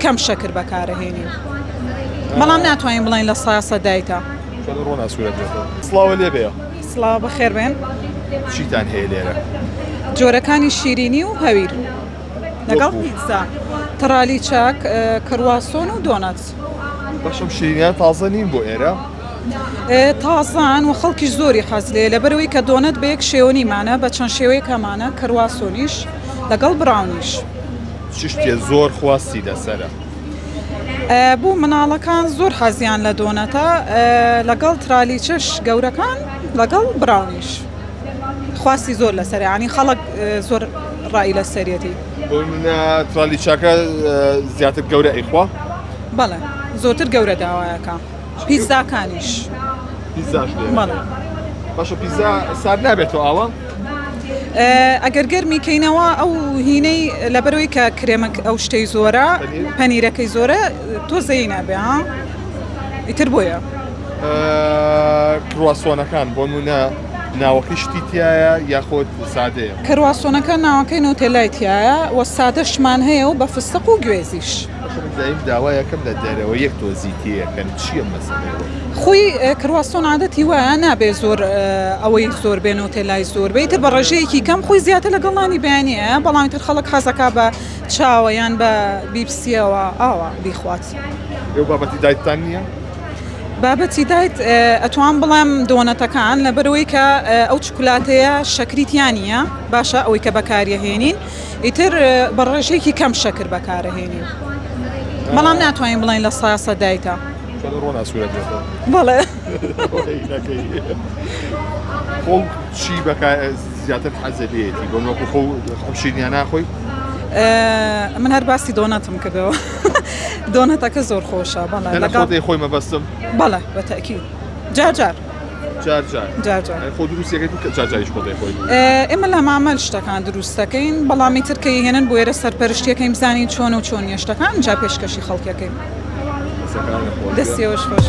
کەم شەکر بەکارەهێنی بەڵام ناتوانین بڵین لە 100 دایتە. سڵاوە لێ بێ سڵاو بەخێر بێن. چیتان هەیە لێرە؟ جۆرەکانی شیرینی و هەویر لەگەڵ پیتزا، تەرالی چاک، کرواسۆن و دۆنەت. بەشم شیرینیان تازە نین بۆ ئێرە؟ تازان و خەڵکیش زۆری حەز لێ لەبەرەوەی کە دۆنەت بە یەک شێوەنیمانە بە چەند شێوەیەکەمانە، کرواسۆنیش لەگەڵ براونیش. شتێ زۆر خواستی لەسەرە. بوو مناڵەکان زۆر حەزیان لە دۆنەتە لەگەڵ ترالیچەش گەورەکان لەگەڵ براونیش خواستی زۆر لەسەر، ینی خەڵک زۆر ڕای لە سەرەتی. ترالی چاکە زیاتر گەورە ئەیخوا؟ بەڵێ زۆرتر گەورە داوایەکە. پیتزاکانیش پیتزاش لێرە؟ بەڵێ. باشە پیتزا سارد نابێتەوە ئاوە؟ ئەگەر گەرمی کەینەوە ئەو هینەی لەبەرەوەی کە کرێمە ئەو شتەی زۆرە پەنیرەکەی زۆرە تۆزەی نابێ ها ئیتر بۆیە. کرواسۆنەکان بۆ نمونە ناوەکەی شتی تایە یاخۆت سادەیە؟ کرواسۆنەکە ناوەکەی نۆتێلای تایە وە سادەشمان هەیە و بە فستق و گوێزیش. دایم داوایەکەم لە دەرەوە یەک تۆزیتیەکەن چییە مەسەلەوە؟ خۆی کرواسۆن عادەتی وایە نابێ زۆر ئەوەی زۆر بێن نۆتێلای زۆر بیتە بە ڕێژەیەکی کەم خۆی زیاتر لەگەڵانی بەیانە، بەڵام تر خەڵک حەزەکە بە چاوەیان بە بیپسیەوە ئاوا بیخوات. ئێوە بابەتی دایتتان نییە؟ بابەتی دایت ئەتوان بڵێم دۆنەتەکان لەبەرەوەی کە ئەو چکولاتەیە شەکریتیانە باشە ئەوەی کە بەکارهێنین ئیتر بە ڕێژەیەکی کەم شەکر بەکارهێنین بەڵام ناتوانین بڵین لە 100 دایتە. بەڵێ خۆ چی زیاتر حەزە بێتی بۆ نۆکو خۆ ئەم شیرینیان ناخۆی؟ من هەر باسی دۆنەتم کردەوە. دۆنەتەکە زۆر خۆشە. بەڵێ لەگەڵ خۆی مەبەستم؟ بەڵێ بەتەکید جار خۆ دروستەکەی جارجاریش خۆ دەیخۆی؟ ئێمە لە مامەل شتەکان دروستەکەین بەڵامی ترکەی هێنن بۆ ئێرە سەرپەرشتیەکەی بزانین چۆن و چۆن نیە شتەکان جا پێشکەشی خەڵکیەکەی. دەستیەوەش خۆش.